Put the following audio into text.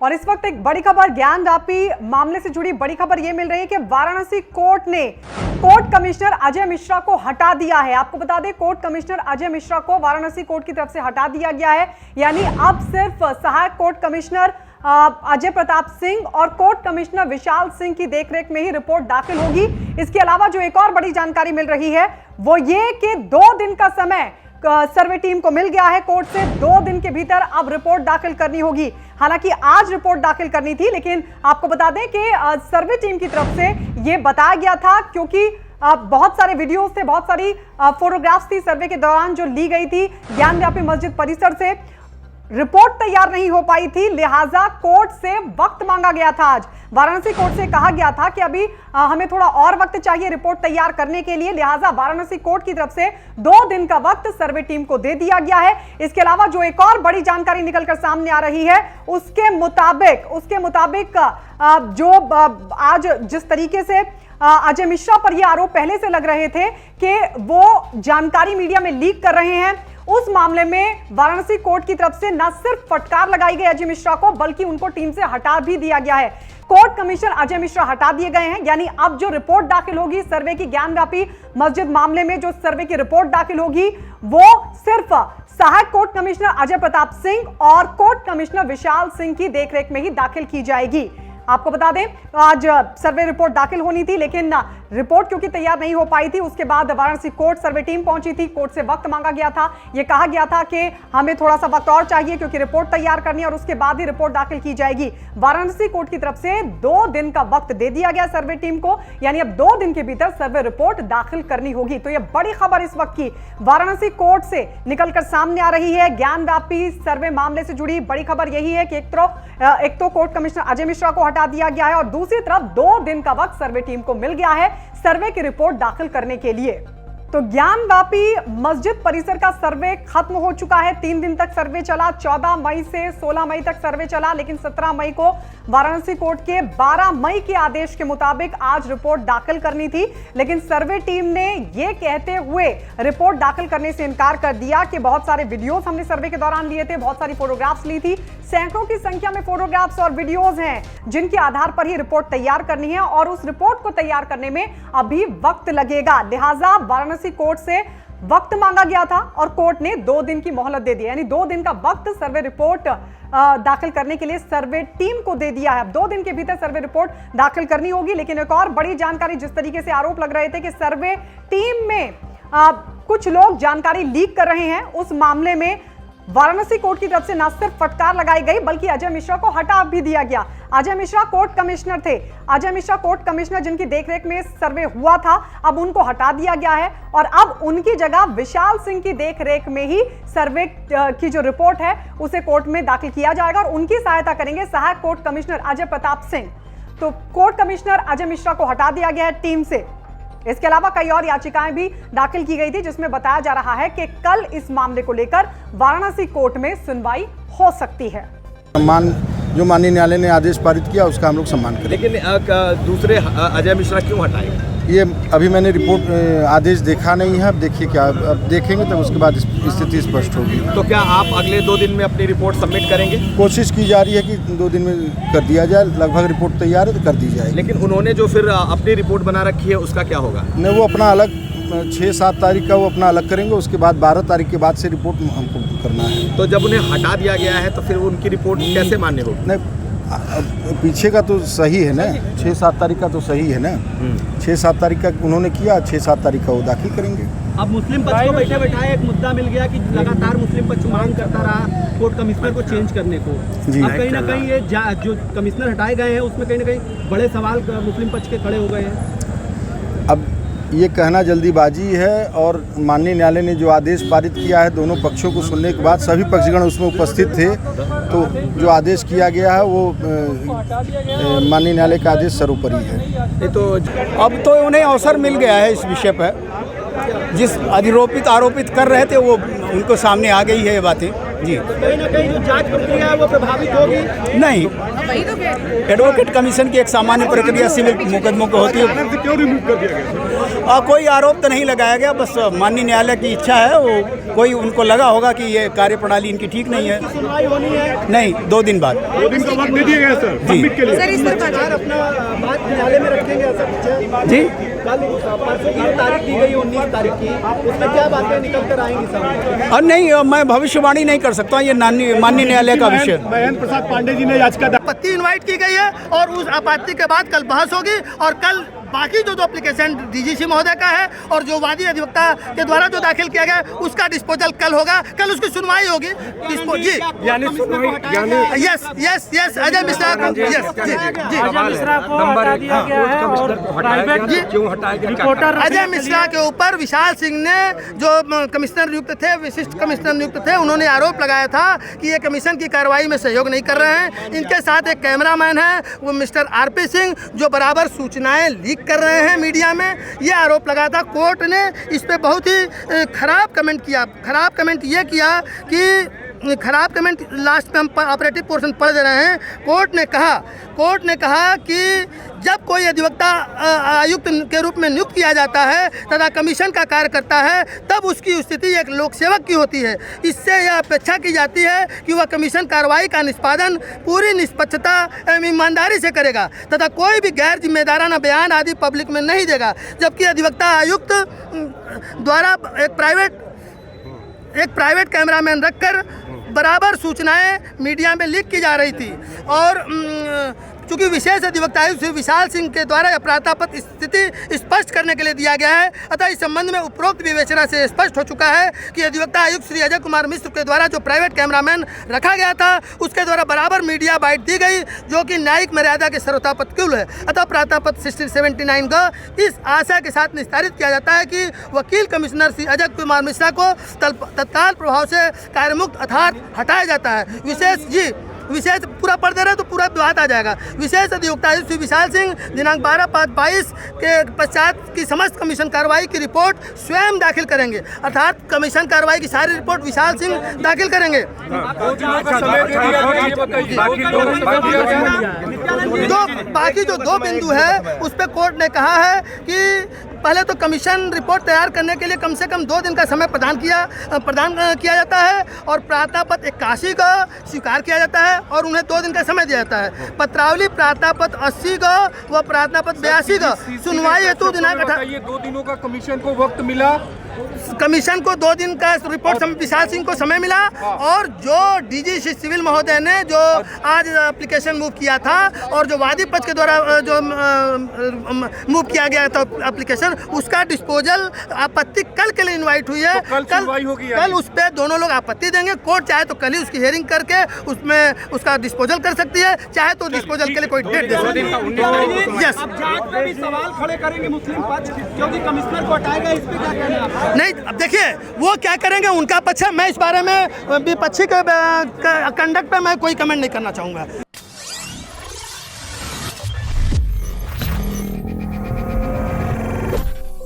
और इस वक्त एक बड़ी खबर, ज्ञानव्यापी मामले से जुड़ी बड़ी खबर यह मिल रही है कि वाराणसी कोर्ट ने कोर्ट कमिश्नर अजय मिश्रा को हटा दिया है। आपको बता दें, कोर्ट कमिश्नर अजय मिश्रा को वाराणसी कोर्ट की तरफ से हटा दिया गया है। यानी अब सिर्फ सहायक कोर्ट कमिश्नर अजय प्रताप सिंह और कोर्ट कमिश्नर विशाल सिंह की देखरेख में ही रिपोर्ट दाखिल होगी। इसके अलावा जो एक और बड़ी जानकारी मिल रही है वो ये कि 2 दिन का समय सर्वे टीम को मिल गया है कोर्ट से। 2 दिन के भीतर अब रिपोर्ट दाखिल करनी होगी। हालांकि आज रिपोर्ट दाखिल करनी थी, लेकिन आपको बता दें कि सर्वे टीम की तरफ से यह बताया गया था, क्योंकि बहुत सारे वीडियोस थे, बहुत सारी फोटोग्राफ्स थी सर्वे के दौरान जो ली गई थी ज्ञानव्यापी मस्जिद परिसर से, रिपोर्ट तैयार नहीं हो पाई थी, लिहाजा कोर्ट से वक्त मांगा गया था। आज वाराणसी कोर्ट से कहा गया था कि अभी हमें थोड़ा और वक्त चाहिए रिपोर्ट तैयार करने के लिए, लिहाजा वाराणसी कोर्ट की तरफ से 2 दिन का वक्त सर्वे टीम को दे दिया गया है। इसके अलावा जो एक और बड़ी जानकारी निकलकर सामने आ रही है उसके मुताबिक जो आज जिस तरीके से अजय मिश्रा पर यह आरोप पहले से लग रहे थे कि वो जानकारी मीडिया में लीक कर रहे हैं, उस मामले में वाराणसी कोर्ट की तरफ से न सिर्फ फटकार लगाई गई अजय मिश्रा को, बल्कि उनको टीम से हटा भी दिया गया है। कोर्ट कमिश्नर अजय मिश्रा हटा दिए गए हैं। यानी अब जो रिपोर्ट दाखिल होगी सर्वे की, ज्ञानव्यापी मस्जिद मामले में जो सर्वे की रिपोर्ट दाखिल होगी वो सिर्फ सहायक कोर्ट कमिश्नर अजय प्रताप सिंह और कोर्ट कमिश्नर विशाल सिंह की देखरेख में ही दाखिल की जाएगी। आपको बता दें, आज सर्वे रिपोर्ट दाखिल होनी थी, लेकिन रिपोर्ट क्योंकि तैयार नहीं हो पाई थी, उसके बाद वाराणसी कोर्ट सर्वे टीम पहुंची थी। कोर्ट से वक्त मांगा गया था, यह कहा गया था कि हमें थोड़ा सा वक्त और चाहिए क्योंकि रिपोर्ट तैयार करनी है और उसके बाद ही रिपोर्ट दाखिल की जाएगी। वाराणसी कोर्ट की तरफ से 2 दिन का वक्त दे दिया गया सर्वे टीम को, यानी अब 2 दिन के भीतर सर्वे रिपोर्ट दाखिल करनी होगी। तो यह बड़ी खबर इस वक्त की वाराणसी कोर्ट से निकलकर सामने आ रही है। ज्ञानव्यापी सर्वे मामले से जुड़ी बड़ी खबर यही है कि एक तो कोर्ट कमिश्नर अजय मिश्रा को हटा दिया गया है और दूसरी तरफ 2 दिन का वक्त सर्वे टीम को मिल गया है सर्वे की रिपोर्ट दाखिल करने के लिए। तो ज्ञानव्यापी मस्जिद परिसर का सर्वे खत्म हो चुका है। 3 दिन तक सर्वे चला, 14 मई से 16 मई तक सर्वे चला, लेकिन 17 मई को वाराणसी कोर्ट के 12 मई के आदेश के मुताबिक आज रिपोर्ट दाखिल करनी थी, लेकिन सर्वे टीम ने यह कहते हुए रिपोर्ट दाखिल करने से इनकार कर दिया कि बहुत सारे वीडियोस हमने सर्वे के दौरान लिए थे, बहुत सारी फोटोग्राफ्स ली थी, सैकड़ों की संख्या में फोटोग्राफ्स और वीडियोस हैं जिनके आधार पर ही रिपोर्ट तैयार करनी है और उस रिपोर्ट को तैयार करने में अभी वक्त लगेगा। लिहाजा वाराणसी कोर्ट से वक्त मांगा गया था और कोर्ट ने 2 दिन की मोहलत दे दी, यानी 2 दिन का वक्त सर्वे रिपोर्ट दाखिल करने के लिए सर्वे टीम को दे दिया है। अब 2 दिन के भीतर सर्वे रिपोर्ट दाखिल करनी होगी। लेकिन एक और बड़ी जानकारी, जिस तरीके से आरोप लग रहे थे कि सर्वे टीम में कुछ लोग जानकारी लीक कर रहे हैं, उस मामले में वाराणसी कोर्ट की तरफ से न सिर्फ फटकार लगाई गई बल्कि अजय मिश्रा को हटा भी दिया गया। अजय मिश्रा कोर्ट कमिश्नर थे, अजय मिश्रा कोर्ट कमिश्नर जिनकी देखरेख में सर्वे हुआ था, अब उनको हटा दिया गया है और अब उनकी जगह विशाल सिंह की देखरेख में ही सर्वे की जो रिपोर्ट है उसे कोर्ट में दाखिल किया जाएगा और उनकी सहायता करेंगे सहायक कोर्ट कमिश्नर अजय प्रताप सिंह। तो कोर्ट कमिश्नर अजय मिश्रा को हटा दिया गया है टीम से। इसके अलावा कई और याचिकाएं भी दाखिल की गई थी, जिसमें बताया जा रहा है कि कल इस मामले को लेकर वाराणसी कोर्ट में सुनवाई हो सकती है। जो माननीय न्यायालय ने आदेश पारित किया उसका हम लोग सम्मान करें। लेकिन दूसरे अजय मिश्रा क्यों हटाए? ये अभी मैंने रिपोर्ट आदेश देखा नहीं है, अब देखिए क्या, अब देखेंगे तब उसके बाद स्थिति स्पष्ट होगी। तो क्या आप अगले 2 दिन में अपनी रिपोर्ट सबमिट करेंगे? कोशिश की जा रही है कि 2 दिन में कर दिया जाए, लगभग रिपोर्ट तैयार है तो कर दी जाएगी। लेकिन उन्होंने जो फिर अपनी रिपोर्ट बना रखी है उसका क्या होगा? नहीं, वो अपना अलग 6-7 तारीख का वो अपना अलग करेंगे, उसके बाद 12 तारीख के बाद से रिपोर्ट हमको करना है। तो जब उन्हें हटा दिया गया है तो फिर उनकी रिपोर्ट कैसे मान्य होगी? नहीं, पीछे का तो सही है ना, 6-7 तारीख का तो सही है ना, 6-7 तारीख का उन्होंने किया, 6-7 तारीख का वो दाखिल करेंगे। अब मुस्लिम पक्ष को बैठे बैठाए एक मुद्दा मिल गया कि लगातार मुस्लिम पक्ष मांग करता रहा कोर्ट कमिश्नर को चेंज करने को। अब कहीं ना कहीं ये जो कमिश्नर हटाए गए हैं उसमें कहीं ना कहीं बड़े सवाल मुस्लिम पक्ष के खड़े हो गए हैं। अब ये कहना जल्दीबाजी है और माननीय न्यायालय ने जो आदेश पारित किया है, दोनों पक्षों को सुनने के बाद सभी पक्षगण उसमें उपस्थित थे, तो जो आदेश किया गया है वो माननीय न्यायालय का आदेश सर्वोपरि है। तो अब तो उन्हें अवसर मिल गया है इस विषय पर, जिस आरोपित कर रहे थे वो उनको सामने आ गई है ये बातें। जी। कहीं ना कहीं जो जांच प्रक्रिया है वो प्रभावित होगी। नहीं, एडवोकेट कमीशन की एक सामान्य प्रक्रिया सिविल मुकदमों को होती है। क्यों रिमूव कर दिया गया? कोई आरोप तो नहीं लगाया गया, बस माननीय न्यायालय की इच्छा है, वो कोई उनको लगा होगा कि ये कार्यप्रणाली इनकी ठीक नहीं है। सुनवाई होनी है नहीं, 2 दिन बाद। 2 दिन का वक्त दे दिया गया सर जी। सबमिट के लिए। सरकार अपना बात न्यायालय में रखेंगे ऐसा कुछ है? जी, कल परसों की जो तारीख दी गई 19 तारीख की, उसमें क्या बातें निकल कर आएंगी सामने? और नहीं, मैं भविष्यवाणी नहीं कर सकता, ये माननीय न्यायालय का विषय। महेंद्र प्रसाद पांडे जी ने याचिका आपत्ति इनवाइट की गई है और उस आपत्ति के बाद कल बहस होगी और कल बाकी जो एप्लीकेशन डीजीसी महोदय का है और जो वादी अधिवक्ता के द्वारा जो दाखिल किया गया है उसका डिस्पोजल कल होगा, कल उसकी सुनवाई होगी। जी yes yes yes Ajay Mishra को यस जी अजय मिश्रा को हटा दिया गया है और प्राइवेट क्यों हटाया गया? रिपोर्टर अजय मिश्रा के ऊपर विशाल सिंह ने जो कमिश्नर नियुक्त थे, विशिष्ट कमिश्नर नियुक्त थे, उन्होंने आरोप लगाया था कि ये कमीशन की कार्रवाई में सहयोग नहीं कर रहे हैं। इनके साथ एक कैमरामैन है, वो मिस्टर आरपी सिंह, जो बराबर सूचनाएं लीक कर रहे हैं मीडिया में, ये आरोप लगा था। कोर्ट ने इस पे बहुत ही खराब कमेंट किया। खराब कमेंट ये किया कि खराब कमेंट लास्ट में हम ऑपरेटिव पोर्शन पढ़ दे रहे हैं। कोर्ट ने कहा कि जब कोई अधिवक्ता आयुक्त के रूप में नियुक्त किया जाता है तथा कमीशन का कार्य करता है, तब उसकी स्थिति एक लोक सेवक की होती है। इससे यह अपेक्षा की जाती है कि वह कमीशन कार्रवाई का निष्पादन पूरी निष्पक्षता एवं ईमानदारी से करेगा तथा कोई भी गैर जिम्मेदाराना बयान आदि पब्लिक में नहीं देगा। जबकि अधिवक्ता आयुक्त द्वारा एक प्राइवेट कैमरामैन रखकर बराबर सूचनाएं मीडिया में लीक की जा रही थी और चूंकि विशेष अधिवक्ता आयुक्त श्री विशाल सिंह के द्वारा अपराधापत स्थिति स्पष्ट करने के लिए दिया गया है, अतः इस संबंध में उपरोक्त विवेचना से स्पष्ट हो चुका है कि अधिवक्ता आयुक्त श्री अजय कुमार मिश्र के द्वारा जो प्राइवेट कैमरामैन रखा गया था उसके द्वारा बराबर मीडिया बाइट दी गई, जो कि न्यायिक मर्यादा के सर्वोत्तम है। अतः प्रातापत 1679 का इस आशा के साथ निस्तारित किया जाता है कि वकील कमिश्नर श्री अजय कुमार मिश्रा को तत्काल प्रभाव से कार्यमुक्त अर्थात हटाया जाता है। विशेष पूरा पढ़ दे रहे तो पूरा बात आ जाएगा। विशेष अधिवक्ता आयुक्त श्री विशाल सिंह दिनांक 12/5/22 के पश्चात की समस्त कमीशन कार्रवाई की रिपोर्ट स्वयं दाखिल करेंगे, अर्थात कमीशन कार्रवाई की सारी रिपोर्ट विशाल सिंह दाखिल करेंगे। बाकी जो 2 बिंदु है उस पर कोर्ट ने कहा है कि पहले तो कमीशन रिपोर्ट तैयार करने के लिए कम से कम 2 दिन का समय प्रदान किया जाता है और प्रार्थनापत्र 81 का स्वीकार किया जाता है और उन्हें 2 दिन का समय दिया जाता है। पत्रावली प्रार्थनापत्र 80 का व प्रार्थनापत्र 82 का सुनवाई हेतु दिनांक 2 दिनों का कमीशन को वक्त मिला। कमीशन को 2 दिन का रिपोर्ट विशाल सिंह को समय मिला और जो डीजी सिविल महोदय ने जो आज एप्लीकेशन मूव किया था और जो वादी पक्ष के द्वारा जो मूव किया गया था एप्लीकेशन, उसका डिस्पोजल आपत्ति कल के लिए इनवाइट हुई है। कल उस पर दोनों लोग आपत्ति देंगे। कोर्ट चाहे तो कल ही उसकी हियरिंग करके उसमें उसका डिस्पोजल कर सकती है, चाहे तो डिस्पोजल के लिए कोई डेट दे सकती है। यस, अब जांच में भी सवाल खड़े करेंगे मुस्लिम पक्ष, क्योंकि कमिश्नर को हटाएगा, इस पे क्या कहना है? नहीं, अब देखिए वो क्या करेंगे, उनका पक्ष है। मैं इस बारे में विपक्षी के कंडक्ट पे मैं कोई कमेंट नहीं करना चाहूँगा।